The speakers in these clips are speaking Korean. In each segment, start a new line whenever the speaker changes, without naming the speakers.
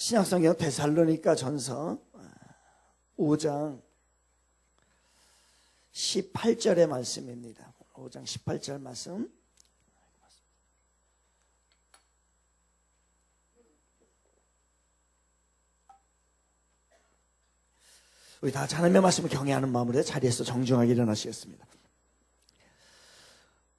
신약성경 데살로니가 전서 5장 18절의 말씀입니다. 5장 18절 말씀. 우리 다 하나님의 말씀을 경외하는 마음으로 자리에서 정중하게 일어나시겠습니다.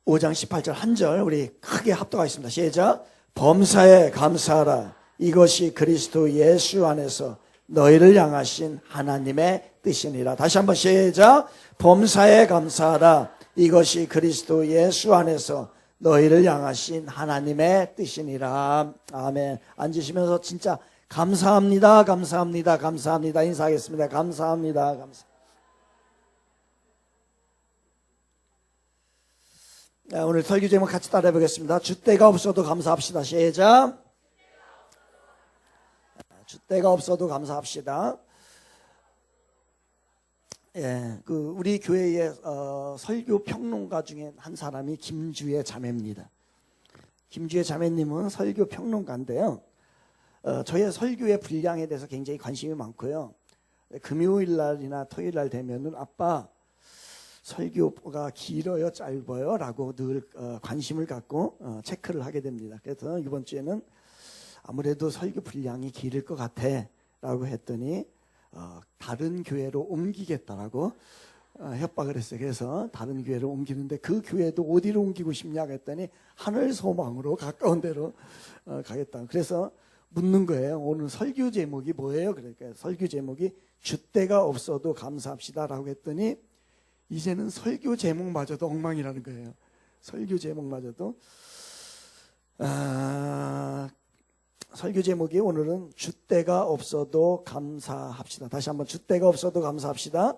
5장 18절 한 절 우리 크게 합독하겠습니다. 시작. 범사에 감사하라. 이것이 그리스도 예수 안에서 너희를 향하신 하나님의 뜻이니라. 다시 한번 시작. 범사에 감사하라. 이것이 그리스도 예수 안에서 너희를 향하신 하나님의 뜻이니라. 아멘. 앉으시면서 진짜 감사합니다. 감사합니다. 감사합니다. 인사하겠습니다. 감사합니다. 오늘 설교 제목 같이 따라해 보겠습니다. 주대가 없어도 감사합시다. 시작. 주대가 없어도 감사합시다. 예, 우리 교회의 설교 평론가 중에 한 사람이 김주혜 자매입니다. 김주혜 자매님은 설교 평론가인데요. 저의 설교의 분량에 대해서 굉장히 관심이 많고요. 금요일 날이나 토요일 날 되면은 아빠 설교가 길어요, 짧아요? 라고 늘 관심을 갖고 체크를 하게 됩니다. 그래서 이번 주에는 아무래도 설교 분량이 길을 것 같아 라고 했더니 다른 교회로 옮기겠다라고 협박을 했어요. 그래서 다른 교회로 옮기는데 그 교회도 어디로 옮기고 싶냐고 했더니 하늘 소망으로 가까운 데로 가겠다. 그래서 묻는 거예요. 오늘 설교 제목이 뭐예요? 그러니까 설교 제목이 주대가 없어도 감사합시다 라고 했더니 이제는 설교 제목마저도 엉망이라는 거예요. 설교 제목마저도 설교 제목이 오늘은 주대가 없어도 감사합시다. 다시 한번 주대가 없어도 감사합시다.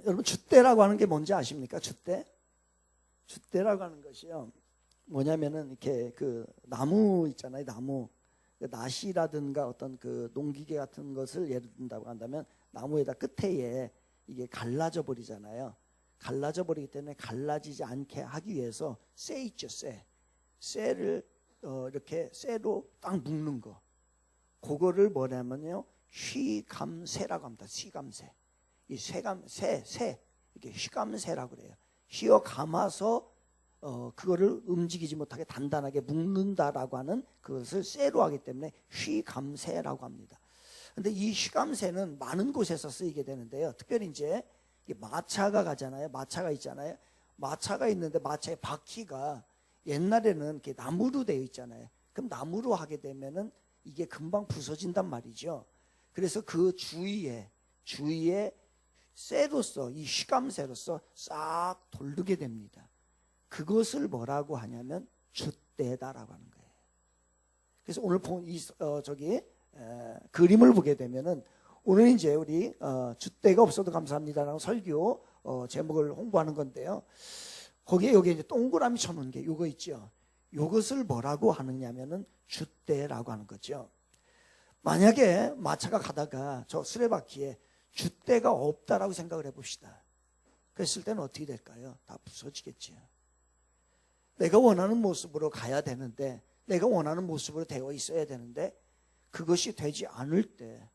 여러분 주대라고 하는 게 뭔지 아십니까? 주대라고 하는 것이요. 뭐냐면은 이렇게 나무 있잖아요. 나무 낫이라든가 어떤 농기계 같은 것을 예를 든다고 한다면 나무에다 끝에 이게 갈라져 버리잖아요. 갈라져 버리기 때문에 갈라지지 않게 하기 위해서 쇠 있죠, 쇠를 이렇게 쇠로 딱 묶는 거. 그거를 뭐냐면요, 휘감쇠라고 합니다. 휘감쇠. 이 쇠 이게 휘감쇠라고 그래요. 휘어 감아서 그거를 움직이지 못하게 단단하게 묶는다라고 하는 그것을 쇠로 하기 때문에 휘감쇠라고 합니다. 근데 이 휘감쇠는 많은 곳에서 쓰이게 되는데요. 특별히 이제 마차가 가잖아요. 마차가 있잖아요. 마차가 있는데 마차의 바퀴가 옛날에는 이렇게 나무로 되어 있잖아요. 그럼 나무로 하게 되면은 이게 금방 부서진단 말이죠. 그래서 그 주위에 쇠로서 이 휘감쇠로서 싹 돌르게 됩니다. 그것을 뭐라고 하냐면 주대다라고 하는 거예요. 그래서 오늘 본 그림을 보게 되면은 오늘 이제 우리 주대가 없어도 감사합니다라는 설교 제목을 홍보하는 건데요. 거기에 여기 이제 동그라미 쳐놓은 게 요거 있죠. 요것을 뭐라고 하느냐면은 주대라고 하는 거죠. 만약에 마차가 가다가 저 수레바퀴에 주대가 없다라고 생각을 해봅시다. 그랬을 때는 어떻게 될까요? 다 부서지겠죠. 내가 원하는 모습으로 가야 되는데, 내가 원하는 모습으로 되어 있어야 되는데 그것이 되지 않을 때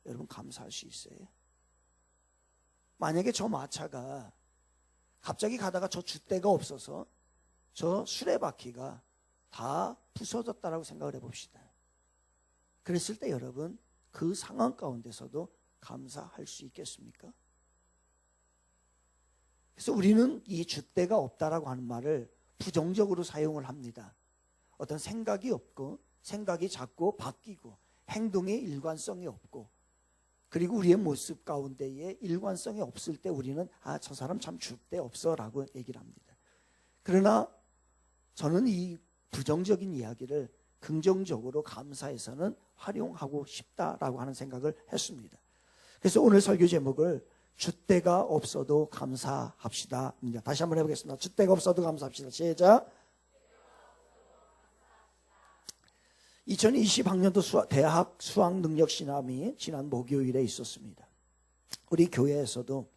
여러분 감사할 수 있어요? 만약에 저 마차가 갑자기 가다가 저 주대가 없어서 저 수레바퀴가 다 부서졌다라고 생각을 해봅시다. 그랬을 때 여러분 그 상황 가운데서도 감사할 수 있겠습니까? 그래서 우리는 이 주대가 없다라고 하는 말을 부정적으로 사용을 합니다. 어떤 생각이 없고 생각이 자꾸 바뀌고 행동의 일관성이 없고 그리고 우리의 모습 가운데에 일관성이 없을 때 우리는 저 사람 참 주대 없어 라고 얘기를 합니다. 그러나 저는 이 부정적인 이야기를 긍정적으로 감사해서는 활용하고 싶다라고 하는 생각을 했습니다. 그래서 오늘 설교 제목을 주대가 없어도 감사합시다. 다시 한번 해보겠습니다. 주대가 없어도 감사합시다. 시작. 2020학년도 대학 수학능력시험이 지난 목요일에 있었습니다. 우리 교회에서도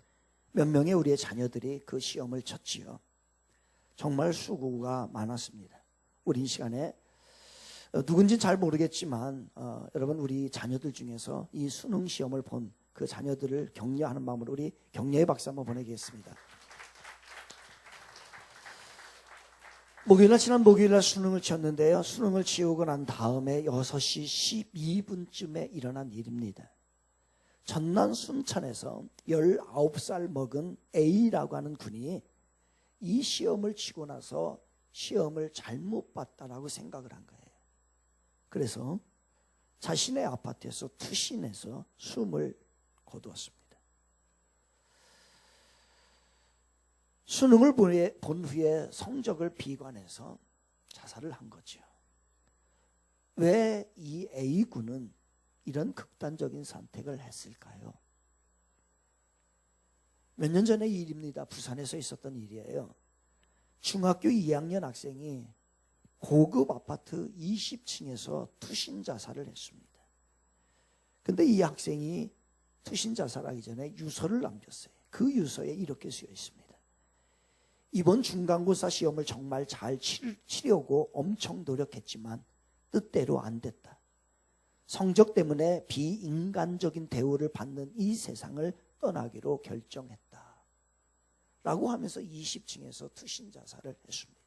몇 명의 우리의 자녀들이 그 시험을 쳤지요. 정말 수고가 많았습니다. 우리 이 시간에 누군지는 잘 모르겠지만 여러분 우리 자녀들 중에서 이 수능 시험을 본 그 자녀들을 격려하는 마음으로 우리 격려의 박수 한번 보내겠습니다. 지난 목요일날 수능을 치렀는데요. 수능을 치우고 난 다음에 6시 12분쯤에 일어난 일입니다. 전남 순천에서 19살 먹은 A라고 하는 군이 이 시험을 치고 나서 시험을 잘못 봤다라고 생각을 한 거예요. 그래서 자신의 아파트에서 투신해서 숨을 거두었습니다. 수능을 본 후에 성적을 비관해서 자살을 한 거죠. 왜 이 A군은 이런 극단적인 선택을 했을까요? 몇 년 전의 일입니다. 부산에서 있었던 일이에요. 중학교 2학년 학생이 고급 아파트 20층에서 투신 자살을 했습니다. 근데 이 학생이 투신 자살하기 전에 유서를 남겼어요. 그 유서에 이렇게 쓰여 있습니다. 이번 중간고사 시험을 정말 잘 치려고 엄청 노력했지만 뜻대로 안 됐다. 성적 때문에 비인간적인 대우를 받는 이 세상을 떠나기로 결정했다. 라고 하면서 20층에서 투신 자살을 했습니다.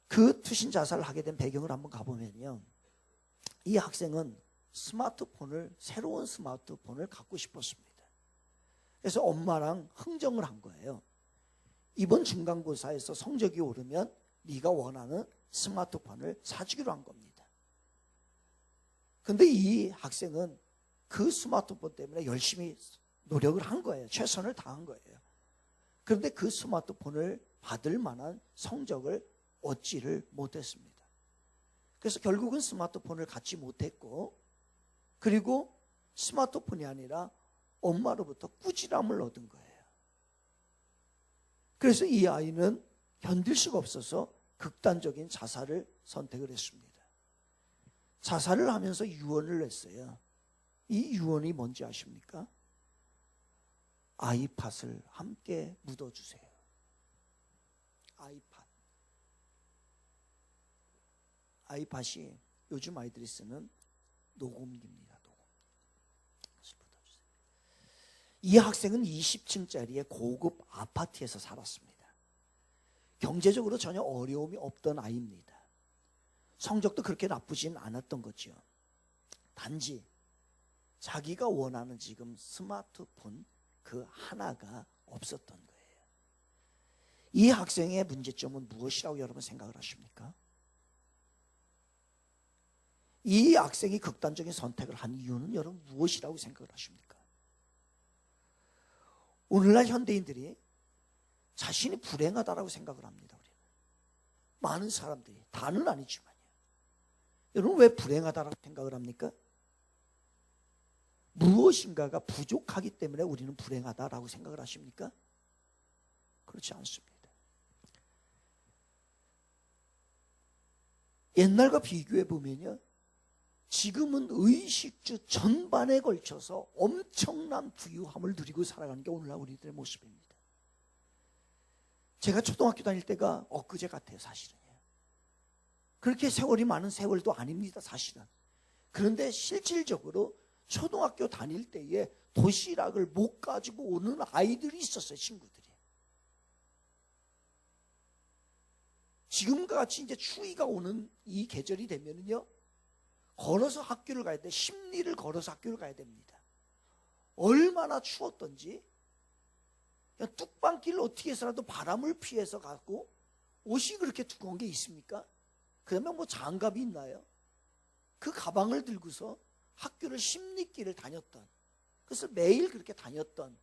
그 투신 자살을 하게 된 배경을 한번 가보면요. 이 학생은 새로운 스마트폰을 갖고 싶었습니다. 그래서 엄마랑 흥정을 한 거예요. 이번 중간고사에서 성적이 오르면 네가 원하는 스마트폰을 사주기로 한 겁니다. 근데 이 학생은 그 스마트폰 때문에 열심히 노력을 한 거예요. 최선을 다한 거예요. 그런데 그 스마트폰을 받을 만한 성적을 얻지를 못했습니다. 그래서 결국은 스마트폰을 갖지 못했고, 그리고 스마트폰이 아니라 엄마로부터 꾸지람을 얻은 거예요. 그래서 이 아이는 견딜 수가 없어서 극단적인 자살을 선택을 했습니다. 자살을 하면서 유언을 냈어요. 이 유언이 뭔지 아십니까? 아이팟을 함께 묻어주세요. 아이팟이 요즘 아이들이 쓰는 녹음기입니다. 이 학생은 20층짜리의 고급 아파트에서 살았습니다. 경제적으로 전혀 어려움이 없던 아이입니다. 성적도 그렇게 나쁘진 않았던 거죠. 단지 자기가 원하는 지금 스마트폰 그 하나가 없었던 거예요. 이 학생의 문제점은 무엇이라고 여러분 생각을 하십니까? 이 학생이 극단적인 선택을 한 이유는 여러분 무엇이라고 생각을 하십니까? 오늘날 현대인들이 자신이 불행하다라고 생각을 합니다. 우리는. 많은 사람들이, 다는 아니지만요. 여러분 왜 불행하다라고 생각을 합니까? 무엇인가가 부족하기 때문에 우리는 불행하다라고 생각을 하십니까? 그렇지 않습니다. 옛날과 비교해 보면요, 지금은 의식주 전반에 걸쳐서 엄청난 부유함을 누리고 살아가는 게 오늘날 우리들의 모습입니다. 제가 초등학교 다닐 때가 엊그제 같아요, 사실은요. 그렇게 세월이 많은 세월도 아닙니다, 사실은. 그런데 실질적으로 초등학교 다닐 때에 도시락을 못 가지고 오는 아이들이 있었어요, 친구들이. 지금과 같이 이제 추위가 오는 이 계절이 되면은요, 걸어서 학교를 가야 돼. 10리를 걸어서 학교를 가야 됩니다. 얼마나 추웠던지 그냥 뚝방길을 어떻게 해서라도 바람을 피해서 가고, 옷이 그렇게 두꺼운 게 있습니까? 그러면 뭐 장갑이 있나요? 그 가방을 들고서 학교를 10리길을 다녔던, 그래서 매일 그렇게 다녔던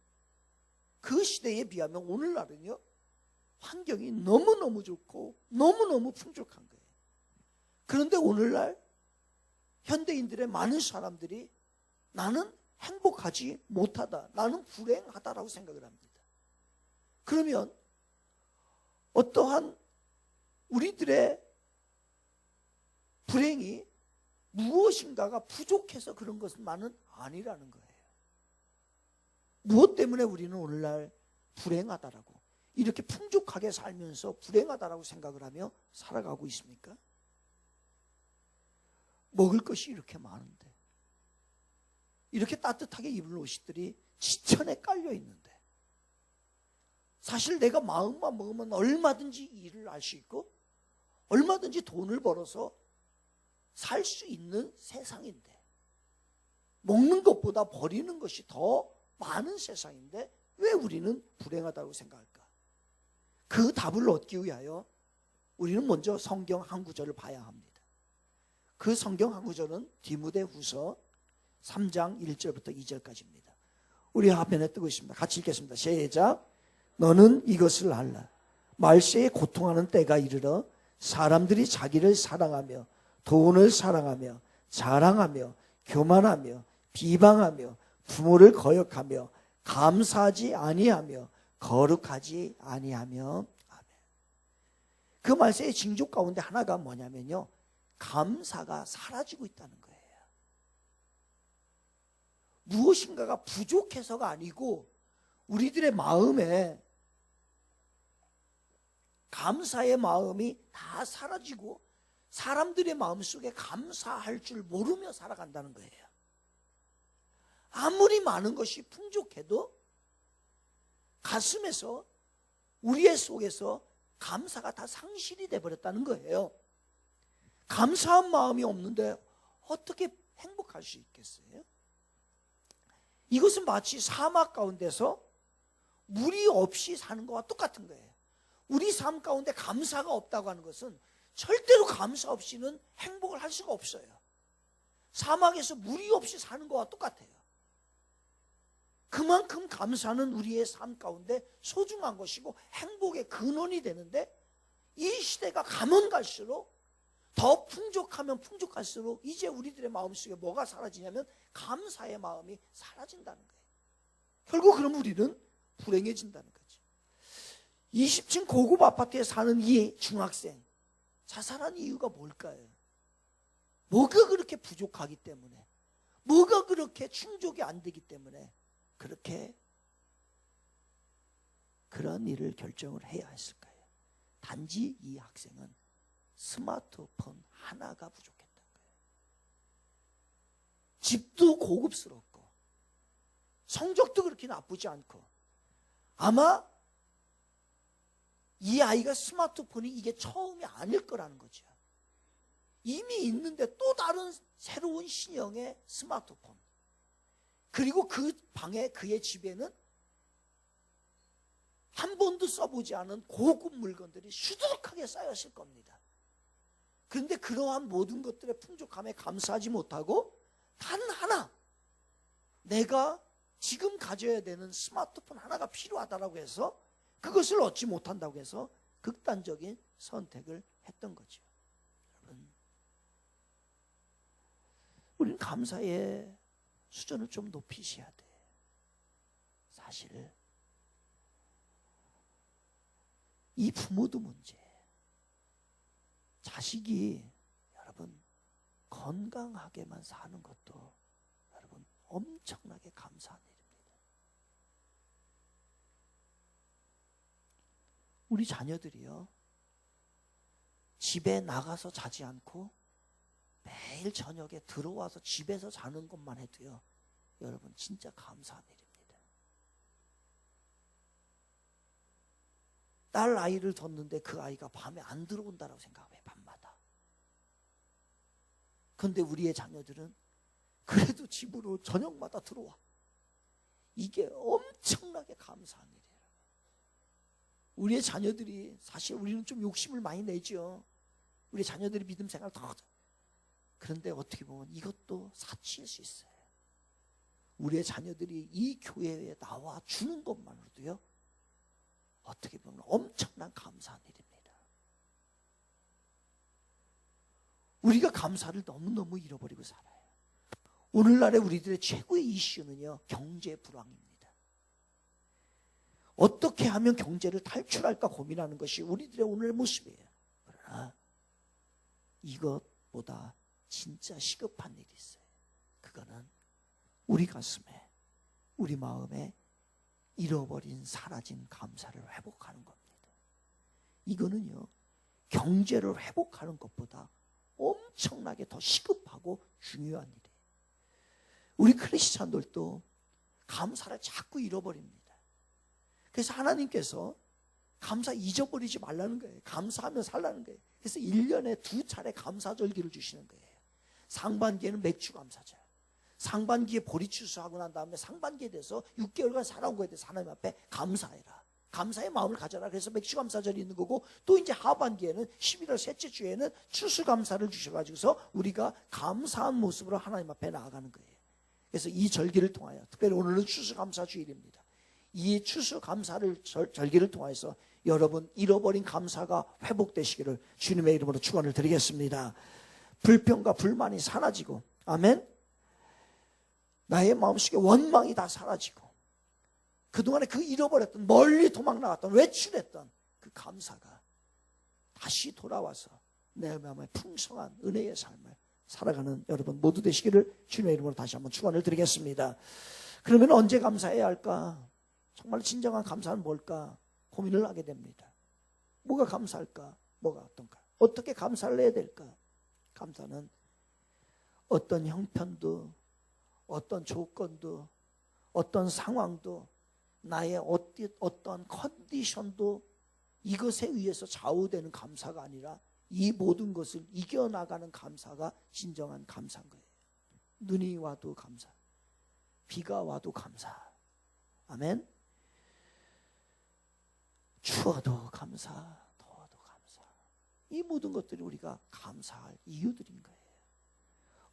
그 시대에 비하면 오늘날은요, 환경이 너무너무 좋고 너무너무 풍족한 거예요. 그런데 오늘날 현대인들의 많은 사람들이 나는 행복하지 못하다, 나는 불행하다라고 생각을 합니다. 그러면 어떠한 우리들의 불행이 무엇인가가 부족해서 그런 것만은 아니라는 거예요. 무엇 때문에 우리는 오늘날 불행하다라고, 이렇게 풍족하게 살면서 불행하다라고 생각을 하며 살아가고 있습니까? 먹을 것이 이렇게 많은데, 이렇게 따뜻하게 입을 옷들이 지천에 깔려 있는데, 사실 내가 마음만 먹으면 얼마든지 일을 할 수 있고 얼마든지 돈을 벌어서 살 수 있는 세상인데, 먹는 것보다 버리는 것이 더 많은 세상인데 왜 우리는 불행하다고 생각할까? 그 답을 얻기 위하여 우리는 먼저 성경 한 구절을 봐야 합니다. 그 성경 한 구절은 디모데후서 3장 1절부터 2절까지입니다. 우리 화면에 뜨고 있습니다. 같이 읽겠습니다. 시작. 너는 이것을 알라. 말세에 고통하는 때가 이르러 사람들이 자기를 사랑하며 돈을 사랑하며 자랑하며 교만하며 비방하며 부모를 거역하며 감사하지 아니하며 거룩하지 아니하며. 아멘. 그 말세의 징조 가운데 하나가 뭐냐면요, 감사가 사라지고 있다는 거예요. 무엇인가가 부족해서가 아니고 우리들의 마음에 감사의 마음이 다 사라지고 사람들의 마음속에 감사할 줄 모르며 살아간다는 거예요. 아무리 많은 것이 풍족해도 가슴에서, 우리의 속에서 감사가 다 상실이 돼버렸다는 거예요. 감사한 마음이 없는데 어떻게 행복할 수 있겠어요? 이것은 마치 사막 가운데서 물이 없이 사는 것과 똑같은 거예요. 우리 삶 가운데 감사가 없다고 하는 것은 절대로 감사 없이는 행복을 할 수가 없어요. 사막에서 물이 없이 사는 것과 똑같아요. 그만큼 감사는 우리의 삶 가운데 소중한 것이고 행복의 근원이 되는데, 이 시대가 가면 갈수록 더 풍족하면 풍족할수록 이제 우리들의 마음속에 뭐가 사라지냐면 감사의 마음이 사라진다는 거예요. 결국 그럼 우리는 불행해진다는 거죠. 20층 고급 아파트에 사는 이 중학생, 자살한 이유가 뭘까요? 뭐가 그렇게 부족하기 때문에, 뭐가 그렇게 충족이 안 되기 때문에 그렇게 그런 일을 결정을 해야 했을까요? 단지 이 학생은 스마트폰 하나가 부족했던 거예요. 집도 고급스럽고 성적도 그렇게 나쁘지 않고, 아마 이 아이가 스마트폰이 이게 처음이 아닐 거라는 거죠. 이미 있는데 또 다른 새로운 신형의 스마트폰, 그리고 그 방에, 그의 집에는 한 번도 써보지 않은 고급 물건들이 수두룩하게 쌓였을 겁니다. 그런데 그러한 모든 것들의 풍족함에 감사하지 못하고 단 하나, 내가 지금 가져야 되는 스마트폰 하나가 필요하다고 해서 그것을 얻지 못한다고 해서 극단적인 선택을 했던 거죠. 여러분, 우리는 감사의 수준을 좀 높이셔야 돼. 사실 이 부모도 문제, 자식이 여러분 건강하게만 사는 것도 여러분 엄청나게 감사한 일입니다. 우리 자녀들이요, 집에 나가서 자지 않고 매일 저녁에 들어와서 집에서 자는 것만 해도요, 여러분 진짜 감사한 일입니다. 딸 아이를 뒀는데 그 아이가 밤에 안 들어온다라고 생각해, 밤마다. 그런데 우리의 자녀들은 그래도 집으로 저녁마다 들어와. 이게 엄청나게 감사한 일이에요. 우리의 자녀들이, 사실 우리는 좀 욕심을 많이 내죠. 우리 자녀들이 믿음 생활을 더 하죠. 그런데 어떻게 보면 이것도 사치일 수 있어요. 우리의 자녀들이 이 교회에 나와 주는 것만으로도요, 어떻게 보면 엄청난 감사한 일입니다. 우리가 감사를 너무너무 잃어버리고 살아요. 오늘날의 우리들의 최고의 이슈는요, 경제 불황입니다. 어떻게 하면 경제를 탈출할까 고민하는 것이 우리들의 오늘의 모습이에요. 그러나 이것보다 진짜 시급한 일이 있어요. 그거는 우리 가슴에, 우리 마음에 잃어버린 사라진 감사를 회복하는 겁니다. 이거는요, 경제를 회복하는 것보다 엄청나게 더 시급하고 중요한 일이에요. 우리 크리스찬들도 감사를 자꾸 잃어버립니다. 그래서 하나님께서 감사 잊어버리지 말라는 거예요. 감사하며 살라는 거예요. 그래서 1년에 2차례 감사절기를 주시는 거예요. 상반기에는 맥주 감사절, 상반기에 보리 추수하고 난 다음에 상반기에 대해서 6개월간 살아온 거에 대해서 하나님 앞에 감사해라, 감사의 마음을 가져라. 그래서 맥주 감사절이 있는 거고, 또 이제 하반기에는 11월 셋째 주에는 추수 감사를 주셔가지고서 우리가 감사한 모습으로 하나님 앞에 나아가는 거예요. 그래서 이 절기를 통하여, 특별히 오늘은 추수 감사 주일입니다. 이 추수 감사를 절기를 통해서 여러분 잃어버린 감사가 회복되시기를 주님의 이름으로 축원을 드리겠습니다. 불평과 불만이 사라지고, 아멘. 나의 마음속에 원망이 다 사라지고, 그동안에 그 잃어버렸던, 멀리 도망나갔던, 외출했던 그 감사가 다시 돌아와서 내 마음에 풍성한 은혜의 삶을 살아가는 여러분 모두 되시기를 주님의 이름으로 다시 한번 축원을 드리겠습니다. 그러면 언제 감사해야 할까? 정말 진정한 감사는 뭘까? 고민을 하게 됩니다. 뭐가 감사할까? 뭐가 어떤가? 어떻게 감사를 해야 될까? 감사는 어떤 형편도, 어떤 조건도, 어떤 상황도, 나의 어떤 컨디션도 이것에 의해서 좌우되는 감사가 아니라 이 모든 것을 이겨나가는 감사가 진정한 감사인 거예요. 눈이 와도 감사, 비가 와도 감사, 아멘. 추워도 감사, 더워도 감사. 이 모든 것들이 우리가 감사할 이유들인 거예요.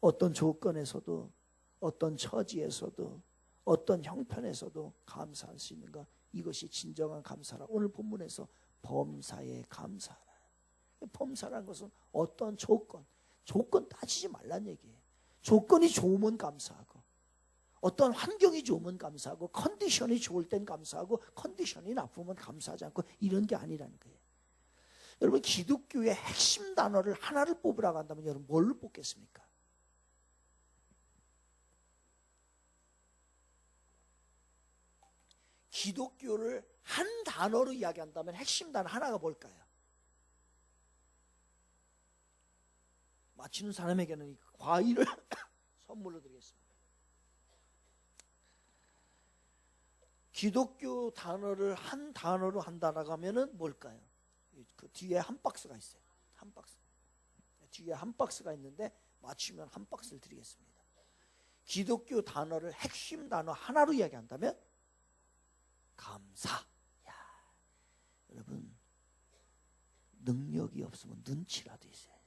어떤 조건에서도, 어떤 처지에서도, 어떤 형편에서도 감사할 수 있는 것, 이것이 진정한 감사라. 오늘 본문에서 범사에 감사라. 범사라는 것은 어떤 조건 따지지 말란 얘기예요. 조건이 좋으면 감사하고, 어떤 환경이 좋으면 감사하고, 컨디션이 좋을 땐 감사하고, 컨디션이 나쁘면 감사하지 않고, 이런 게 아니라는 거예요. 여러분, 기독교의 핵심 단어를 하나를 뽑으라고 한다면 여러분 뭘로 뽑겠습니까? 기독교를 한 단어로 이야기한다면 핵심 단어 하나가 뭘까요? 맞히는 사람에게는 이 과일을 선물로 드리겠습니다. 기독교 단어를 한 단어로 한다라고 하면은 뭘까요? 그 뒤에 한 박스가 있어요. 한 박스. 뒤에 한 박스가 있는데 맞추면 한 박스를 드리겠습니다. 기독교 단어를 핵심 단어 하나로 이야기한다면 감사. 야, 여러분 능력이 없으면 눈치라도 있어야 돼.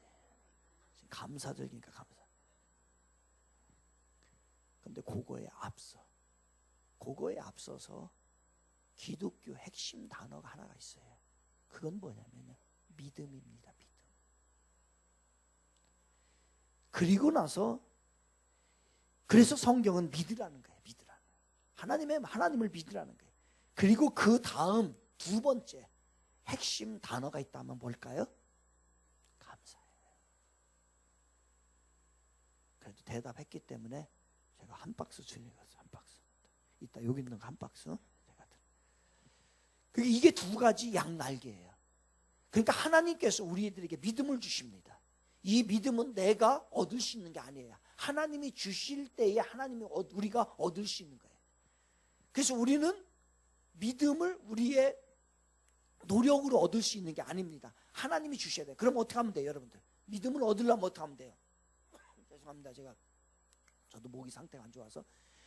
감사절기니까 감사. 근데 그거에 앞서서 기독교 핵심 단어가 하나가 있어요. 그건 뭐냐면요, 믿음입니다. 믿음. 그리고 나서 그래서 성경은 믿으라는 거예요. 믿으라는. 하나님을 믿으라는 거예요. 그리고 그 다음 두 번째 핵심 단어가 있다면 뭘까요? 감사해요. 그래도 대답했기 때문에 제가 한 박스 주려고 한 박스. 이따 여기 있는 거 한 박스 제가 드려요. 이게 두 가지 양날개예요. 그러니까 하나님께서 우리들에게 믿음을 주십니다. 이 믿음은 내가 얻을 수 있는 게 아니에요. 하나님이 주실 때에 우리가 얻을 수 있는 거예요. 그래서 우리는 믿음을 우리의 노력으로 얻을 수 있는 게 아닙니다. 하나님이 주셔야 돼요. 그럼 어떻게 하면 돼요, 여러분들? 믿음을 얻으려면 어떻게 하면 돼요? 죄송합니다. 저도 목이 상태가 안 좋아서.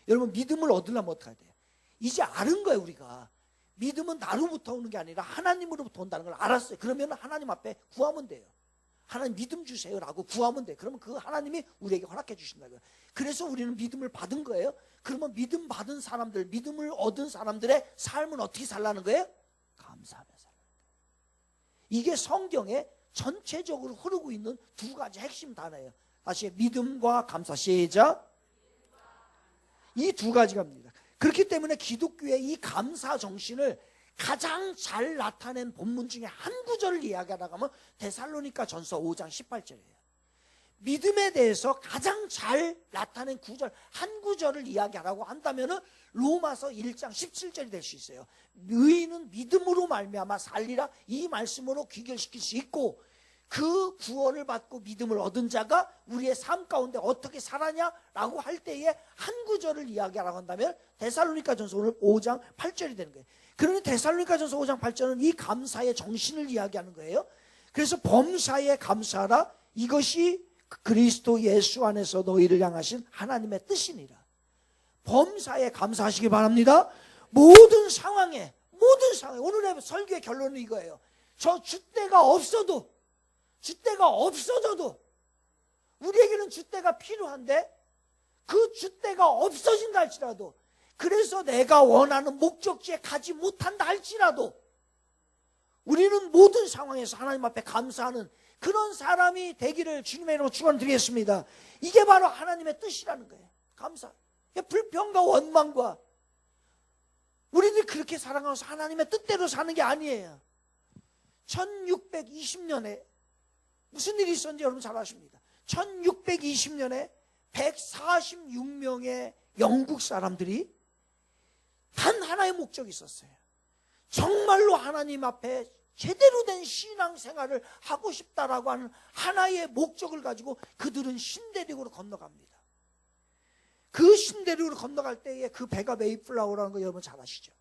여러분, 믿음을 얻으려면 어떻게 해야 돼요? 이제 아는 거예요, 우리가. 믿음은 나로부터 오는 게 아니라 하나님으로부터 온다는 걸 알았어요. 그러면 하나님 앞에 구하면 돼요. 하나님 믿음 주세요라고 구하면 돼요. 그러면 그 하나님이 우리에게 허락해 주신다고요. 그래서 우리는 믿음을 받은 거예요. 그러면 믿음 받은 사람들, 믿음을 얻은 사람들의 삶은 어떻게 살라는 거예요? 감사하며 살라는 거예요. 이게 성경에 전체적으로 흐르고 있는 두 가지 핵심 단어예요. 다시 믿음과 감사. 시작. 이 두 가지가입니다. 그렇기 때문에 기독교의 이 감사 정신을 가장 잘 나타낸 본문 중에 한 구절을 이야기하다가 하면 데살로니가 전서 5장 18절이에요.
믿음에 대해서 가장 잘 나타낸 구절, 한 구절을 이야기하라고 한다면은 로마서 1장 17절이 될 수 있어요. 의인은 믿음으로 말미암아 살리라, 이 말씀으로 귀결시킬 수 있고, 그 구원을 받고 믿음을 얻은 자가 우리의 삶 가운데 어떻게 살아냐라고 할 때에 한 구절을 이야기하라고 한다면 데살로니가전서 오늘 5장 8절이 되는 거예요. 그러니 데살로니가전서 5장 8절은 이 감사의 정신을 이야기하는 거예요. 그래서 범사에 감사하라, 이것이 그리스도 예수 안에서 너희를 향하신 하나님의 뜻이니라. 범사에 감사하시기 바랍니다. 모든 상황에 오늘의 설교의 결론은 이거예요. 저 줏대가 없어져도 우리에게는 줏대가 필요한데 그 줏대가 없어진다 할지라도, 그래서 내가 원하는 목적지에 가지 못한다 할지라도 우리는 모든 상황에서 하나님 앞에 감사하는 그런 사람이 되기를 주님의 이름으로 축원드리겠습니다. 이게 바로 하나님의 뜻이라는 거예요. 감사. 불평과 원망과 우리들이 그렇게 살아가면서 하나님의 뜻대로 사는 게 아니에요. 1620년에 무슨 일이 있었는지 여러분 잘 아십니다. 1620년에 146명의 영국 사람들이 단 하나의 목적이 있었어요. 정말로 하나님 앞에 제대로 된 신앙생활을 하고 싶다라고 하는 하나의 목적을 가지고 그들은 신대륙으로 건너갑니다. 그 신대륙으로 건너갈 때에 그 배가 메이플라워라는 거 여러분 잘 아시죠?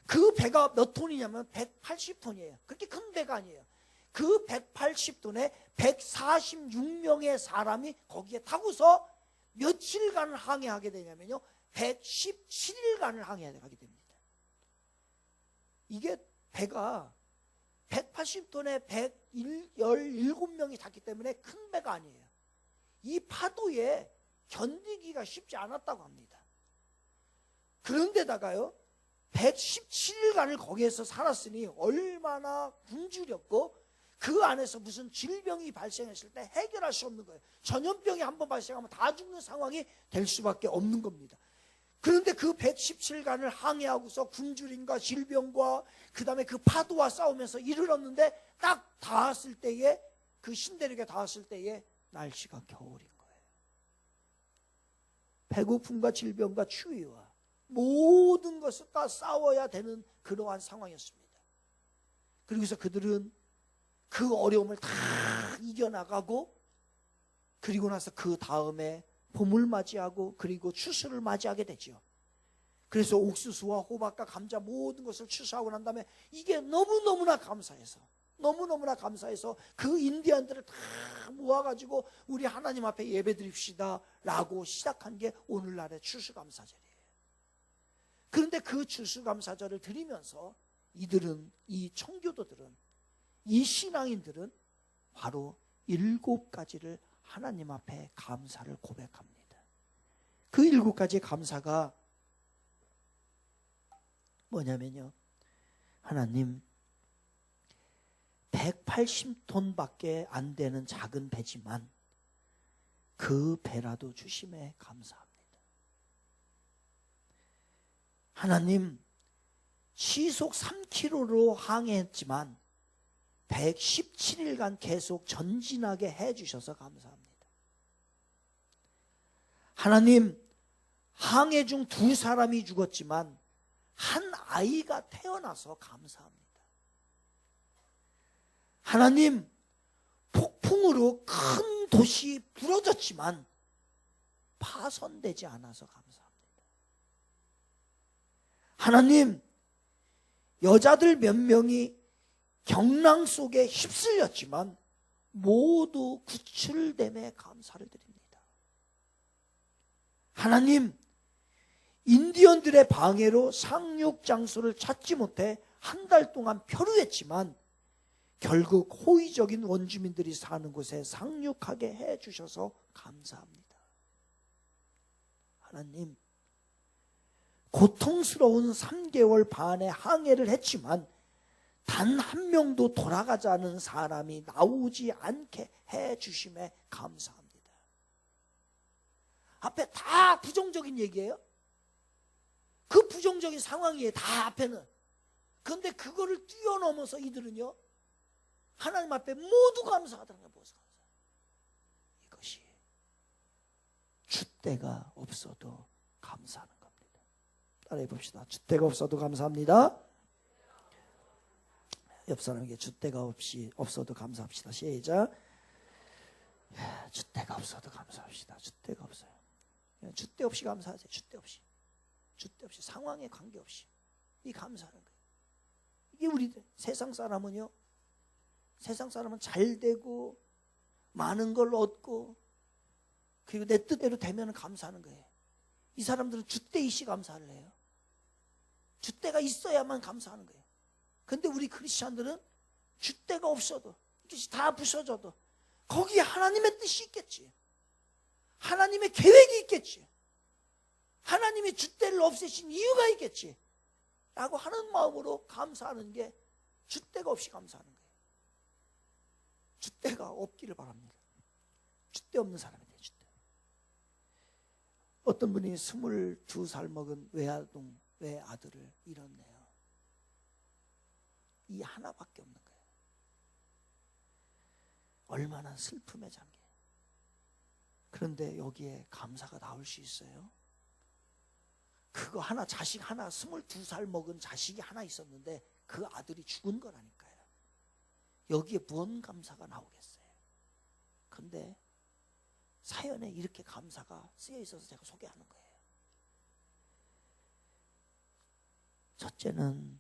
그 배가 몇 톤이냐면 180톤이에요. 그렇게 큰 배가 아니에요. 그 180톤에 146명의 사람이 거기에 타고서 며칠간을 항해하게 되냐면요, 117일간을 항해하게 됩니다. 이게 배가 180톤에 117명이 탔기 때문에 큰 배가 아니에요. 이 파도에 견디기가 쉽지 않았다고 합니다. 그런데다가요, 117일간을 거기에서 살았으니 얼마나 굶주렸고, 그 안에서 무슨 질병이 발생했을 때 해결할 수 없는 거예요. 전염병이 한번 발생하면 다 죽는 상황이 될 수밖에 없는 겁니다. 그런데 그 117일간을 항해하고서 굶주림과 질병과 그 다음에 그 파도와 싸우면서 이르렀는데 딱 닿았을 때에, 그 신대륙에 닿았을 때에 날씨가 겨울인 거예요. 배고픔과 질병과 추위와 모든 것과 싸워야 되는 그러한 상황이었습니다. 그러고서 그들은 그 어려움을 다 이겨나가고, 그리고 나서 그 다음에 봄을 맞이하고 그리고 추수를 맞이하게 되죠. 그래서 옥수수와 호박과 감자 모든 것을 추수하고 난 다음에 이게 너무너무나 감사해서 그 인디언들을 다 모아가지고 우리 하나님 앞에 예배 드립시다 라고 시작한 게 오늘날의 추수감사절이에요. 그런데 그 추수감사절을 드리면서 이들은, 이 청교도들은, 이 신앙인들은 바로 7가지를 하나님 앞에 감사를 고백합니다. 그 7가지 감사가 뭐냐면요, 하나님, 180톤밖에 안 되는 작은 배지만 그 배라도 주심에 감사합니다. 하나님, 시속 3km로 항해했지만 117일간 계속 전진하게 해주셔서 감사합니다. 하나님, 항해 중 2사람이 죽었지만 한 아이가 태어나서 감사합니다. 하나님, 폭풍으로 큰 도시 부러졌지만 파손되지 않아서 감사합니다. 하나님, 여자들 몇 명이 경랑 속에 휩쓸렸지만 모두 구출됨에 감사를 드립니다. 하나님, 인디언들의 방해로 상륙 장소를 찾지 못해 한 달 동안 표류했지만 결국 호의적인 원주민들이 사는 곳에 상륙하게 해주셔서 감사합니다. 하나님, 고통스러운 3개월 반의 항해를 했지만 단 한 명도 돌아가자는 사람이 나오지 않게 해주심에 감사합니다. 앞에 다 부정적인 얘기예요. 그 부정적인 상황이에요, 다 앞에는. 그런데 그거를 뛰어넘어서 이들은요, 하나님 앞에 모두 감사하다는 거예요.
줏대가 없어도 감사하는 겁니다. 따라해 봅시다. 줏대가 없어도 감사합니다. 옆 사람에게 줏대가 없어도 감사합시다. 시작. 줏대가 없어도 감사합시다. 줏대가 없어요. 줏대 없이 감사하세요. 줏대 없이. 줏대 없이, 상황에 관계없이 이 감사하는 거예요. 이게 우리들 세상 사람은요, 세상 사람은 잘 되고 많은 걸 얻고 그리고 내 뜻대로 되면 감사하는 거예요. 이 사람들은 줏대이시 감사를 해요. 줏대가 있어야만 감사하는 거예요. 근데 우리 크리스찬들은 줏대가 없어도 이것이 다 부서져도 거기에 하나님의 뜻이 있겠지. 하나님의 계획이 있겠지. 하나님이 줏대를 없애신 이유가 있겠지. 라고 하는 마음으로 감사하는 게 줏대가 없이 감사하는 거예요. 줏대가 없기를 바랍니다. 줏대 없는 사람이 돼요. 줏대. 어떤 분이 22살 먹은 외아들을 잃었네요. 이 하나밖에 없는 거예요. 얼마나 슬픔에 잠겨요. 그런데 여기에 감사가 나올 수 있어요? 그거 하나, 자식 하나, 22살 먹은 자식이 하나 있었는데 그 아들이 죽은 거라니까요. 여기에 무언 감사가 나오겠어요? 근데 사연에 이렇게 감사가 쓰여 있어서 제가 소개하는 거예요. 첫째는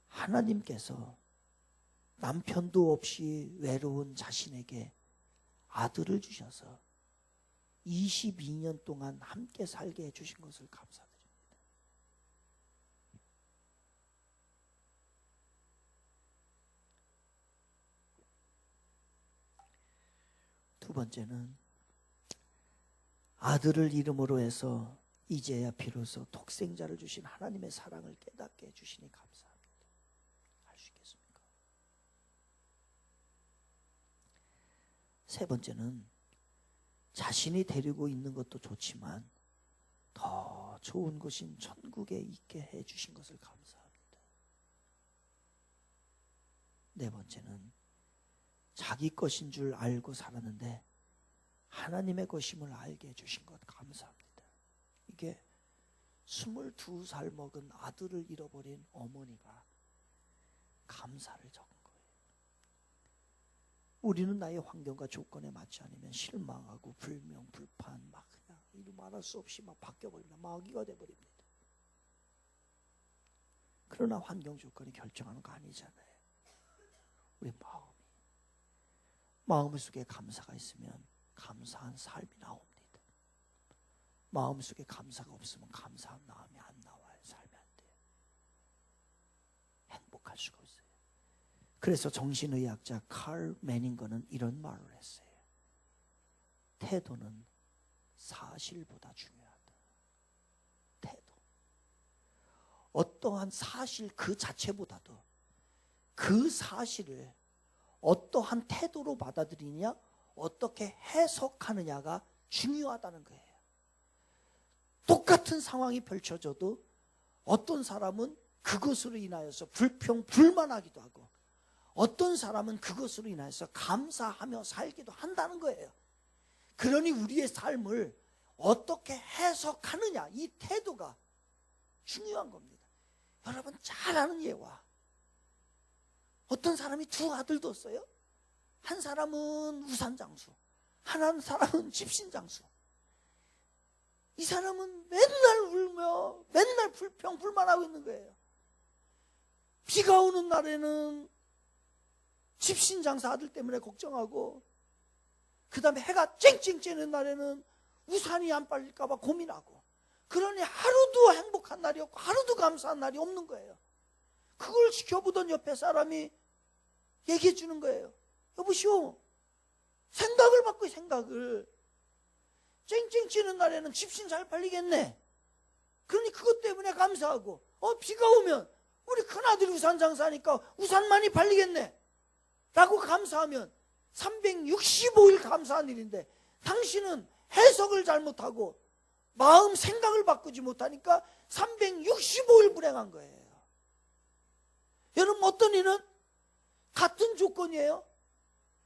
하나님께서 남편도 없이 외로운 자신에게 아들을 주셔서 22년 동안 함께 살게 해주신 것을 감사드립니다. 두 번째는 아들을 이름으로 해서 이제야 비로소 독생자를 주신 하나님의 사랑을 깨닫게 해주시니 감사합니다. 할 수 있겠습니까? 세 번째는 자신이 데리고 있는 것도 좋지만 더 좋은 곳인 천국에 있게 해주신 것을 감사합니다. 네 번째는 자기 것인 줄 알고 살았는데 하나님의 것임을 알게 해주신 것 감사합니다. 이게 22살 먹은 아들을 잃어버린 어머니가 감사를 적은 거예요. 우리는 나의 환경과 조건에 맞지 않으면 실망하고 불명, 불판 막 그냥 이루 말할 수 없이 막 바뀌어버립니다. 마귀가 돼버립니다. 그러나 환경 조건이 결정하는 거 아니잖아요. 우리 마음속에 감사가 있으면 감사한 삶이 나옵니다. 마음속에 감사가 없으면 감사한 마음이 안 나와요. 삶이 안 돼요. 행복할 수가 없어요. 그래서 정신의학자 칼 매닝거는 이런 말을 했어요. 태도는 사실보다 중요하다. 태도. 어떠한 사실 그 자체보다도 그 사실을 어떠한 태도로 받아들이냐, 어떻게 해석하느냐가 중요하다는 거예요. 똑같은 상황이 펼쳐져도 어떤 사람은 그것으로 인하여서 불만하기도 하고 어떤 사람은 그것으로 인하여서 감사하며 살기도 한다는 거예요. 그러니 우리의 삶을 어떻게 해석하느냐, 이 태도가 중요한 겁니다. 여러분 잘 아는 예와 어떤 사람이 두 아들 뒀어요. 한 사람은 우산장수, 한 사람은 집신장수. 이 사람은 맨날 울며 맨날 불평불만하고 있는 거예요. 비가 오는 날에는 집신장사 아들 때문에 걱정하고, 그 다음에 해가 쨍쨍 찌는 날에는 우산이 안 빨릴까 봐 고민하고, 그러니 하루도 행복한 날이 없고 하루도 감사한 날이 없는 거예요. 그걸 지켜보던 옆에 사람이 얘기해 주는 거예요. 여보시오, 생각을 바꿔. 생각을. 쨍쨍 찌는 날에는 집신 잘 팔리겠네. 그러니 그것 때문에 감사하고, 비가 오면 우리 큰아들이 우산 장사하니까 우산 많이 팔리겠네 라고 감사하면 365일 감사한 일인데, 당신은 해석을 잘못하고 마음 생각을 바꾸지 못하니까 365일 불행한 거예요. 여러분 어떤 이는 같은 조건이에요.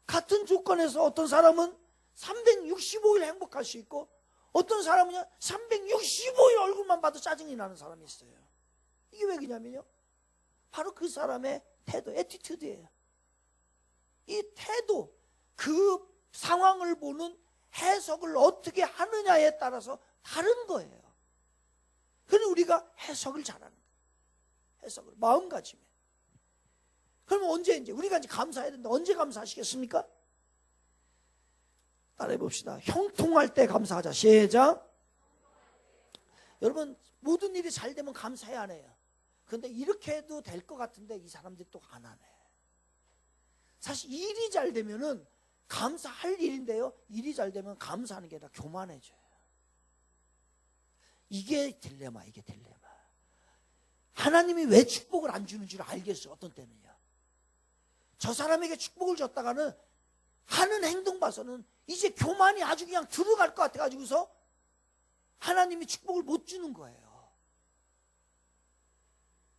같은 조건에서 어떤 사람은 365일 행복할 수 있고
어떤 사람은요 365일 얼굴만 봐도 짜증이 나는 사람이 있어요. 이게 왜 그러냐면요 바로 그 사람의 태도, 애티튜드예요. 이 태도, 그 상황을 보는 해석을 어떻게 하느냐에 따라서 다른 거예요. 그래서 우리가 해석을 잘하는 거예요. 해석을 마음가짐에. 그러면 언제 이제 우리가 이제 감사해야 된다. 언제 감사하시겠습니까? 따라해 봅시다. 형통할 때 감사하자. 시작. 여러분 모든 일이 잘 되면 감사해야 안 해요. 그런데 이렇게 해도 될 것 같은데 이 사람들이 또 안 하네. 사실 일이 잘 되면은 감사할 일인데요. 일이 잘 되면 감사하는 게 아니라 교만해져요. 이게 딜레마, 이게 딜레마. 하나님이 왜 축복을 안 주는 줄 알겠어요. 어떤 때는요. 저 사람에게 축복을 줬다가는 하는 행동 봐서는 이제 교만이 아주 그냥 들어갈 것 같아가지고서 하나님이 축복을 못 주는 거예요.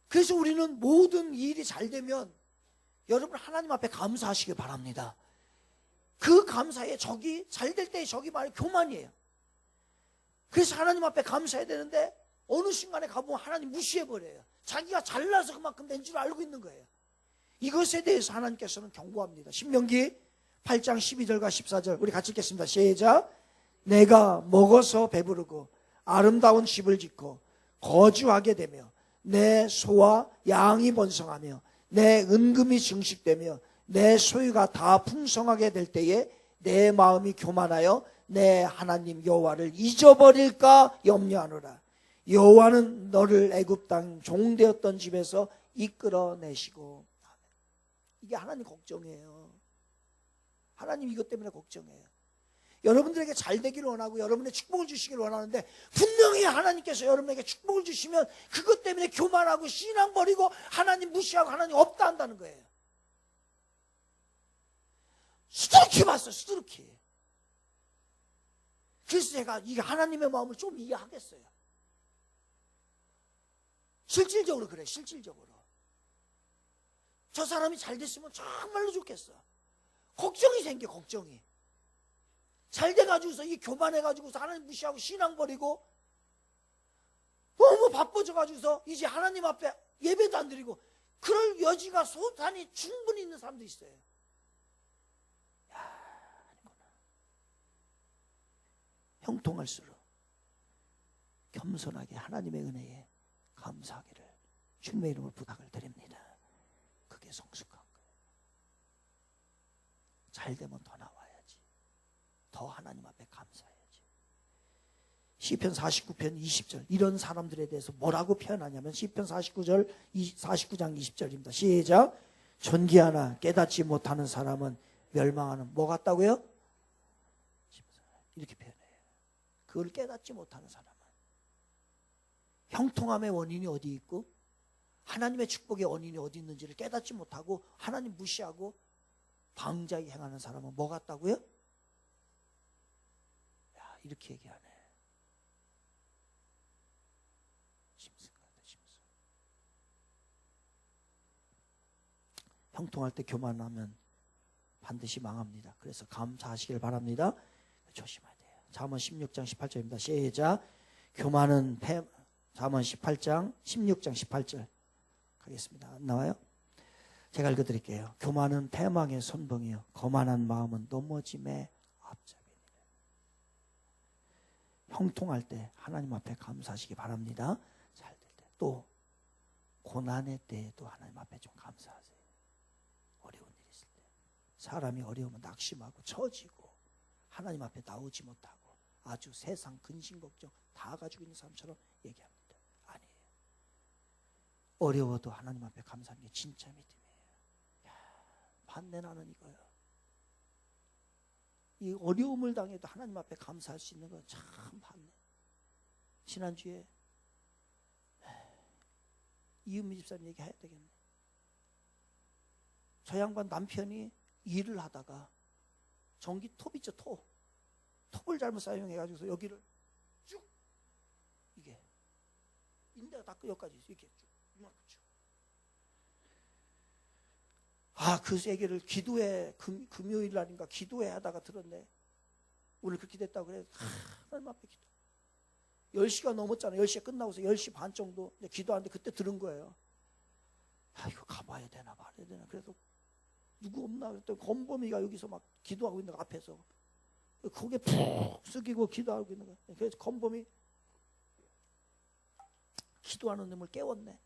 그래서 우리는 모든 일이 잘 되면 여러분 하나님 앞에 감사하시길 바랍니다. 그 감사에 적이 잘 될 때의 적이 바로 교만이에요. 그래서 하나님 앞에 감사해야 되는데 어느 순간에 가보면 하나님 무시해버려요. 자기가 잘나서 그만큼 된 줄 알고 있는 거예요. 이것에 대해서 하나님께서는 경고합니다. 신명기 8장 12절과 14절 우리 같이 읽겠습니다. 시작. 내가 먹어서 배부르고 아름다운 집을 짓고 거주하게 되며 내 소와 양이 번성하며 내 은금이 증식되며 내 소유가 다 풍성하게 될 때에 내 마음이 교만하여 내 하나님 여호와를 잊어버릴까 염려하노라. 여호와는 너를 애굽 땅 종되었던 집에서 이끌어내시고. 이게 하나님 걱정이에요. 하나님 이것 때문에 걱정해요. 여러분들에게 잘 되기를 원하고 여러분의 축복을 주시기를 원하는데 분명히 하나님께서 여러분에게 축복을 주시면 그것 때문에 교만하고 신앙 버리고 하나님 무시하고 하나님 없다 한다는 거예요. 수두룩히 봤어요. 수두룩히. 그래서 제가 이게 하나님의 마음을 좀 이해하겠어요. 실질적으로 그래. 실질적으로. 저 사람이 잘 됐으면 정말로 좋겠어. 걱정이 생겨. 걱정이. 잘 돼가지고서 이 교만해가지고서 하나님 무시하고 신앙 버리고 너무 바빠져가지고서 이제 하나님 앞에 예배도 안 드리고 그럴 여지가 소탄이 충분히 있는 사람도 있어요. 야, 아니구나. 형통할수록 겸손하게 하나님의 은혜에 감사하기를 주님의 이름으로 부탁을 드립니다. 그게 성숙한 거예요. 잘 되면 더 나와야지. 더 하나님 앞에 감사해야지. 시편 49편 20절 이런 사람들에 대해서 뭐라고 표현하냐면 시편 49장 20절입니다. 시작. 존귀하나 깨닫지 못하는 사람은 멸망하는 뭐 같다고요? 이렇게 표현해요. 그걸 깨닫지 못하는 사람은 형통함의 원인이 어디 있고 하나님의 축복의 원인이 어디 있는지를 깨닫지 못하고 하나님 무시하고 방자히 행하는 사람은 뭐 같다고요? 야, 이렇게 얘기하네. 심슨 같아, 심슨. 형통할 때 교만하면 반드시 망합니다. 그래서 감사하시길 바랍니다. 조심해야 돼요. 잠언 16장 18절입니다. 시작. 교만은 잠언 18장 16장 18절 가겠습니다. 안 나와요? 제가 읽어드릴게요. 교만은 패망의 선봉이요 거만한 마음은 넘어짐의 앞잡이니라. 형통할 때 하나님 앞에 감사하시기 바랍니다. 잘 될 때. 또 고난의 때에도 하나님 앞에 좀 감사하세요. 어려운 일이 있을 때. 사람이 어려우면 낙심하고 처지고 하나님 앞에 나오지 못하고 아주 세상 근심 걱정 다 가지고 있는 사람처럼 얘기합니다. 아니에요. 어려워도 하나님 앞에 감사하는 게 진짜 믿음이에요. 야, 반내 나는 이거요. 이 어려움을 당해도 하나님 앞에 감사할 수 있는 건 참 반내. 지난주에 이은미 집사님 얘기해야 되겠네. 저 양반 남편이 일을 하다가 전기 톱 있죠, 톱을 잘못 사용해가지고 여기를 쭉 이게 인대가 다 여기까지 이렇게 쭉 이만큼. 그 얘기를 기도회 금요일 날인가 기도회 하다가 들었네. 오늘 그렇게 됐다고 그래. 하나님 앞에 기도. 10시가 넘었잖아요. 10시에 끝나고서 10시 반 정도 이제 기도하는데 그때 들은 거예요. 아, 이거 가봐야 되나 말아야 되나. 그래서 누구 없나 그랬더니 권범이가 여기서 막 기도하고 있는 거 앞에서 고개 푹 숙이고 기도하고 있는 거예요. 그래서 권범이 기도하는 놈을 깨웠네.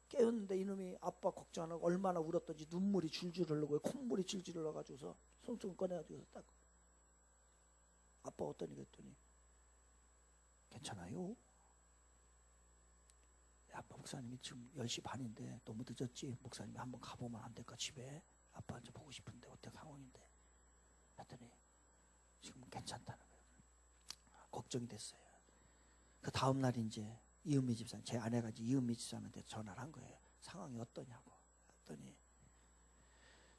깨웠는데 이놈이 아빠 걱정 안 하고 얼마나 울었던지 눈물이 줄줄 흘러고 콧물이 줄줄 흘러가지고서 손톱 꺼내가지고 딱 아빠 어떠니 그랬더니 괜찮아요? 아빠 목사님이 지금 10시 반인데 너무 늦었지? 목사님이 한번 가보면 안 될까 집에? 아빠 이제 보고 싶은데 어떤 상황인데 했더니 지금 괜찮다는 거예요. 걱정이 됐어요. 그 다음 날 이제 이은미 집사님, 제 아내가 이제 이은미 집사님한테 전화를 한 거예요. 상황이 어떠냐고. 했더니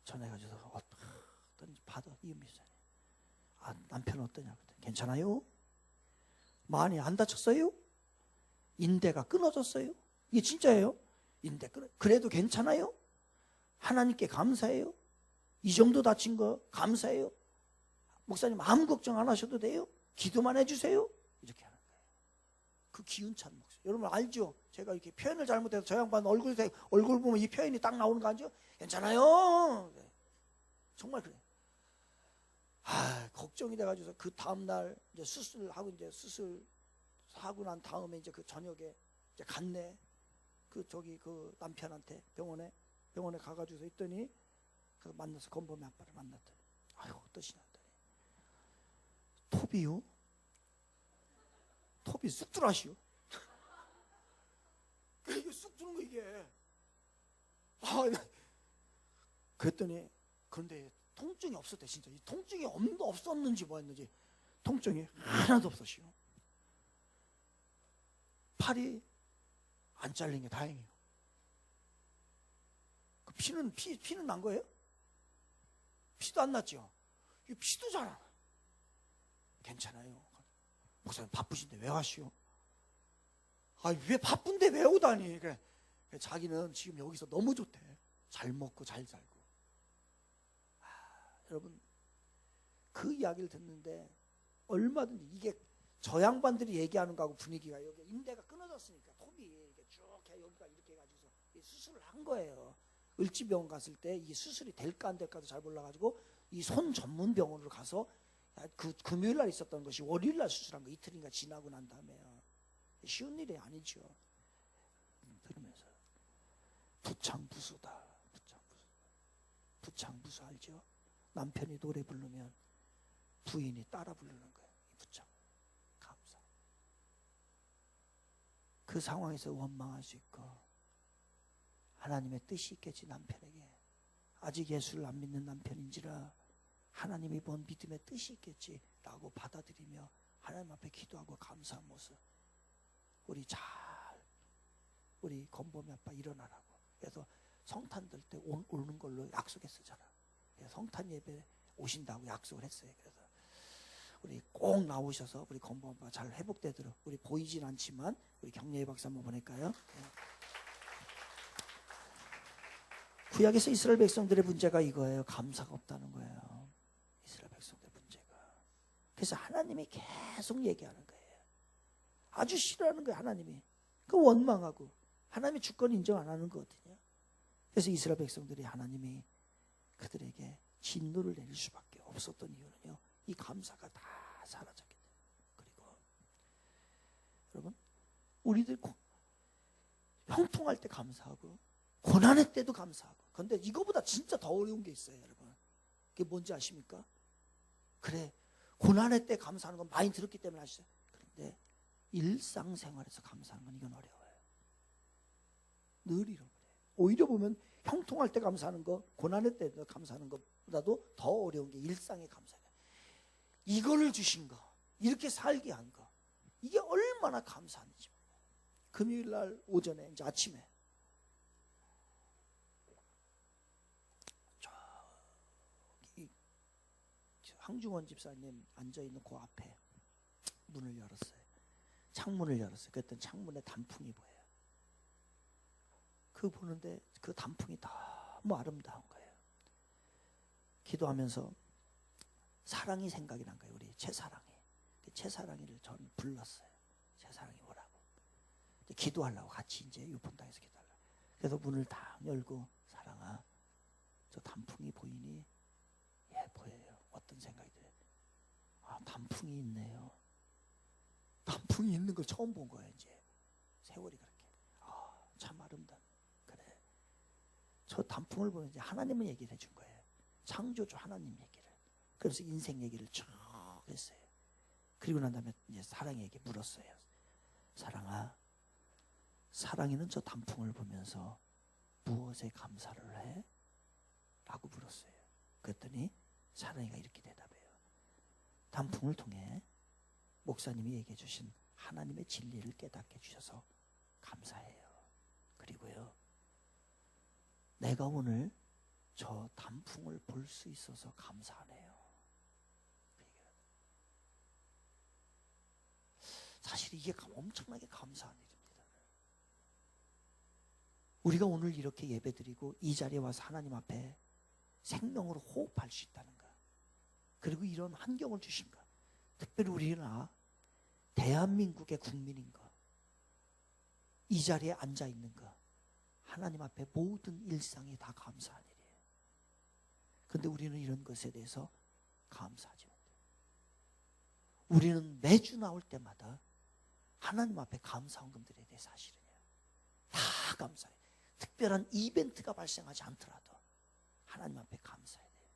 전화해가지고 어떤 받아 이은미 집사님. 아, 남편 어떠냐고. 괜찮아요? 많이 안 다쳤어요? 인대가 끊어졌어요? 이게 진짜예요? 인대 끊어. 그래도 괜찮아요? 하나님께 감사해요? 이 정도 다친 거 감사해요? 목사님 아무 걱정 안 하셔도 돼요? 기도만 해주세요? 이렇게 하는 거예요. 그 기운찬 목소리. 여러분 알죠? 제가 이렇게 표현을 잘못해서 저 양반 얼굴 보면 이 표현이 딱 나오는 거 아니죠? 괜찮아요. 정말 그래요. 아, 걱정이 돼가지고 그 다음날 이제 수술하고 이제 수술하고 난 다음에 이제 그 저녁에 이제 갔네. 그 남편한테 병원에 가가지고 있더니 그 만나서 권범이 아빠를 만났더니 아유 어떠시냐 했더니 톱이요? 톱이 쑥 들어가시오. 이게 쑥 들어온 거 이게. 아, 그랬더니 그런데 통증이 없었대 진짜. 이 통증이 없었는지 뭐였는지 통증이 하나도 없었시오. 팔이 안 잘린 게 다행이에요. 그 피는 난 거예요? 피도 안 났죠. 이 피도 잘 안 나. 괜찮아요. 목사님 바쁘신데 왜 와시오? 아, 왜 바쁜데 왜 오다니? 그래. 자기는 지금 여기서 너무 좋대. 잘 먹고 잘 살고. 아, 여러분 그 이야기를 듣는데 얼마든지 이게 저 양반들이 얘기하는 거하고 분위기가 여기 인대가 끊어졌으니까 톱이 이렇게 쭉 여기가 이렇게 해가지고서 수술을 한 거예요. 을지병원 갔을 때 이 수술이 될까 안 될까도 잘 몰라가지고 이 손 전문 병원으로 가서 그 금요일 날 있었던 것이 월요일 날 수술한 거 이틀인가 지나고 난 다음에요. 쉬운 일이 아니죠. 들으면서 부창부수다. 부창부수 알죠? 남편이 노래 부르면 부인이 따라 부르는 거예요. 부창 감사. 그 상황에서 원망할 수 있고 하나님의 뜻이 있겠지. 남편에게 아직 예수를 안 믿는 남편인지라 하나님이 본 믿음의 뜻이 있겠지라고 받아들이며 하나님 앞에 기도하고 감사한 모습. 우리 권범이 아빠 일어나라고. 그래서 성탄 들 때 오는 걸로 약속했었잖아. 성탄 예배 오신다고 약속을 했어요. 그래서 우리 꼭 나오셔서 우리 권범 아빠 잘 회복되도록. 우리 보이진 않지만 우리 경례의 박수 한번 보낼까요? 구약에서 이스라엘 백성들의 문제가 이거예요. 감사가 없다는 거예요. 이스라엘 백성들의 문제가. 그래서 하나님이 계속 얘기하는 거예요. 아주 싫어하는 거예요. 하나님이. 그 원망하고 하나님의 주권 인정 안 하는 거거든요. 그래서 이스라엘 백성들이 하나님이 그들에게 진노를 내릴 수밖에 없었던 이유는요. 이 감사가 다 사라졌기 때문에. 그리고 여러분 우리들 형통할 때 감사하고 고난의 때도 감사하고. 그런데 이거보다 진짜 더 어려운 게 있어요. 여러분 그게 뭔지 아십니까? 그래 고난의 때 감사하는 건 많이 들었기 때문에 아시죠? 그런데 일상생활에서 감사하는 건 이건 어려워요. 늘 잃어버려요. 오히려 보면 형통할 때 감사하는 거, 고난의 때 감사하는 것보다도 더 어려운 게 일상의 감사예요. 이거를 주신 거, 이렇게 살게 한 거, 이게 얼마나 감사한지. 금요일 날 오전에 이제 아침에 저기 황중원 집사님 앉아있는 그 앞에 문을 열었어요. 창문을 열었어요. 그랬더니 창문에 단풍이 보여요. 그 보는데 그 단풍이 너무 아름다운 거예요. 기도하면서 사랑이 생각이 난 거예요. 우리 채사랑이. 그 채사랑이를 저는 불렀어요. 제 사랑이 뭐라고. 이제 기도하려고 같이 이제 유폰당에서 기도하려고. 그래서 문을 딱 열고 사랑아 저 단풍이 보이니? 예 보여요. 어떤 생각이 들어요? 아 단풍이 있네요. 단풍이 있는 걸 처음 본 거예요. 이제 세월이 그렇게. 아 참 아름다워. 그래. 저 단풍을 보면 이제 하나님은 얘기를 해준 거예요. 창조주 하나님 얘기를. 그래서 인생 얘기를 쭉 했어요. 그리고 난 다음에 이제 사랑에게 물었어요. 사랑아, 사랑이는 저 단풍을 보면서 무엇에 감사를 해? 라고 물었어요. 그랬더니 사랑이가 이렇게 대답해요. 단풍을 통해 목사님이 얘기해 주신 하나님의 진리를 깨닫게 해주셔서 감사해요. 그리고요, 내가 오늘 저 단풍을 볼 수 있어서 감사하네요. 사실 이게 엄청나게 감사한 일입니다. 우리가 오늘 이렇게 예배드리고 이 자리에 와서 하나님 앞에 생명으로 호흡할 수 있다는 것, 그리고 이런 환경을 주신 것, 특별히 우리는 대한민국의 국민인 것, 이 자리에 앉아 있는 것, 하나님 앞에 모든 일상이 다 감사한 일이에요. 그런데 우리는 이런 것에 대해서 감사하지 못해요. 우리는 매주 나올 때마다 하나님 앞에 감사 헌금들에 대해 사실은요, 다 감사해요. 특별한 이벤트가 발생하지 않더라도 하나님 앞에 감사해야 돼요.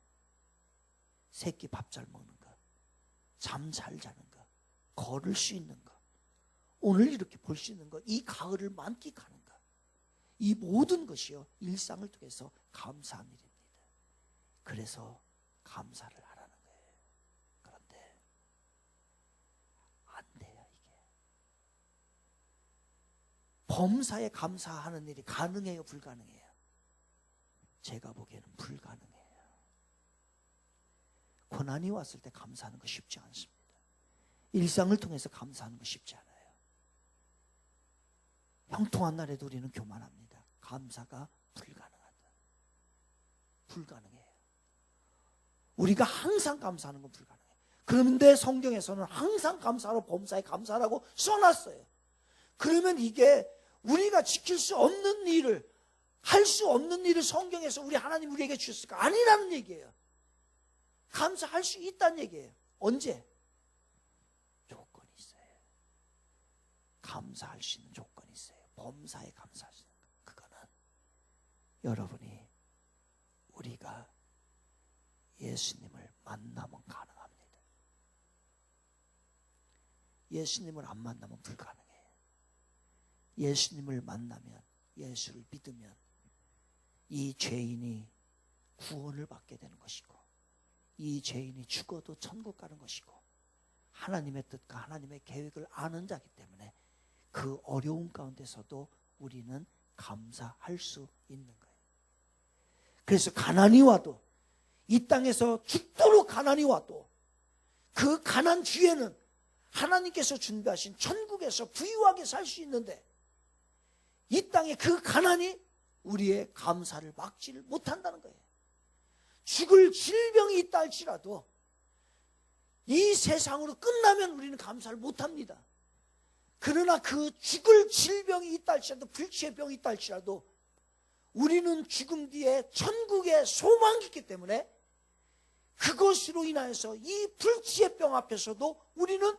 새끼 밥 잘 먹는 거, 잠 잘 자는 거, 걸을 수 있는 거, 오늘 이렇게 볼 수 있는 거, 이 가을을 만끽하는 거, 이 모든 것이요 일상을 통해서 감사한 일입니다. 그래서 감사를 하라는 거예요. 그런데 안 돼요. 이게 범사에 감사하는 일이 가능해요, 불가능해요? 제가 보기에는 불가능해요. 고난이 왔을 때 감사하는 거 쉽지 않습니다. 일상을 통해서 감사하는 거 쉽지 않아요. 형통한 날에도 우리는 교만합니다. 감사가 불가능하다. 불가능해요. 우리가 항상 감사하는 건 불가능해요. 그런데 성경에서는 항상 감사하고 범사에 감사하라고 써놨어요. 그러면 이게 우리가 지킬 수 없는 일을, 할 수 없는 일을 성경에서 우리 하나님 우리에게 주셨을까? 아니라는 얘기예요. 감사할 수 있다는 얘기예요. 언제? 조건이 있어요. 감사할 수 있는 조건이 있어요. 범사에 감사할 수 있는 것. 그거는 여러분이, 우리가 예수님을 만나면 가능합니다. 예수님을 안 만나면 불가능해요. 예수님을 만나면, 예수를 믿으면 이 죄인이 구원을 받게 되는 것이고, 이 죄인이 죽어도 천국 가는 것이고, 하나님의 뜻과 하나님의 계획을 아는 자이기 때문에 그 어려움 가운데서도 우리는 감사할 수 있는 거예요. 그래서 가난이 와도, 이 땅에서 죽도록 가난이 와도 그 가난 뒤에는 하나님께서 준비하신 천국에서 부유하게 살 수 있는데, 이 땅의 그 가난이 우리의 감사를 막지를 못한다는 거예요. 죽을 질병이 있다 할지라도 이 세상으로 끝나면 우리는 감사를 못합니다. 그러나 그 죽을 질병이 있다 할지라도, 불치의 병이 있다 할지라도 우리는 죽음 뒤에 천국에 소망이 있기 때문에 그것으로 인하여서 이 불치의 병 앞에서도 우리는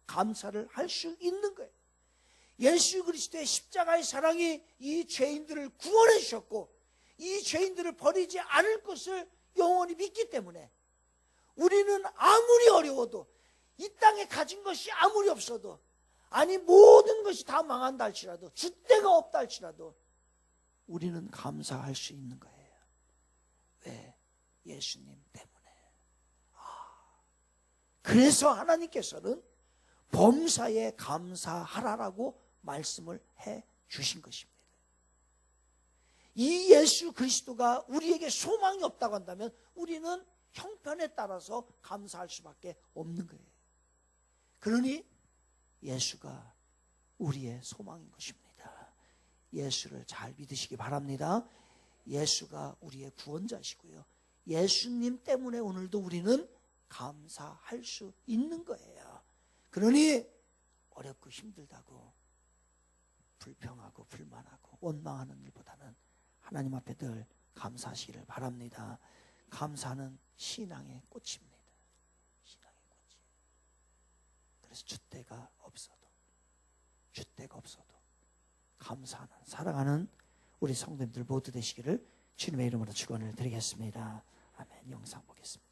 감사를 할 수 있는 거예요. 예수 그리스도의 십자가의 사랑이 이 죄인들을 구원해 주셨고, 이 죄인들을 버리지 않을 것을 영원히 믿기 때문에 우리는 아무리 어려워도, 이 땅에 가진 것이 아무리 없어도, 아니 모든 것이 다 망한다 할지라도, 줏대가 없다 할지라도 우리는 감사할 수 있는 거예요. 왜? 예수님 때문에. 그래서 하나님께서는 범사에 감사하라라고 말씀을 해 주신 것입니다. 이 예수 그리스도가 우리에게 소망이 없다고 한다면 우리는 형편에 따라서 감사할 수밖에 없는 거예요. 그러니 예수가 우리의 소망인 것입니다. 예수를 잘 믿으시기 바랍니다. 예수가 우리의 구원자시고요, 예수님 때문에 오늘도 우리는 감사할 수 있는 거예요. 그러니 어렵고 힘들다고 불평하고 불만하고 원망하는 일보다는 하나님 앞에 늘 감사하시기를 바랍니다. 감사는 신앙의 꽃입니다. 신앙의 꽃이. 그래서 줏대가 없어도 감사하는 사랑하는 우리 성도님들 모두 되시기를 주님의 이름으로 축원을 드리겠습니다. 아멘. 영상 보겠습니다.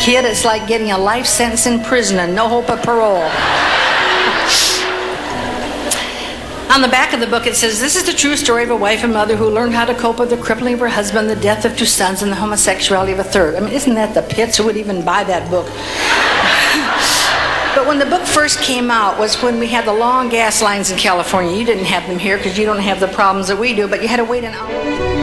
Kid, it's like getting a life sentence in prison and no hope of parole. On the back of the book it says, this is the true story of a wife and mother who learned how to cope with the crippling of her husband, the death of 2 sons, and the homosexuality of a third. I mean, isn't that the pits? Who would even buy that book? But when the book first came out was when we had the long gas lines in California. You didn't have them here because you don't have the problems that we do, but you had to wait an hour.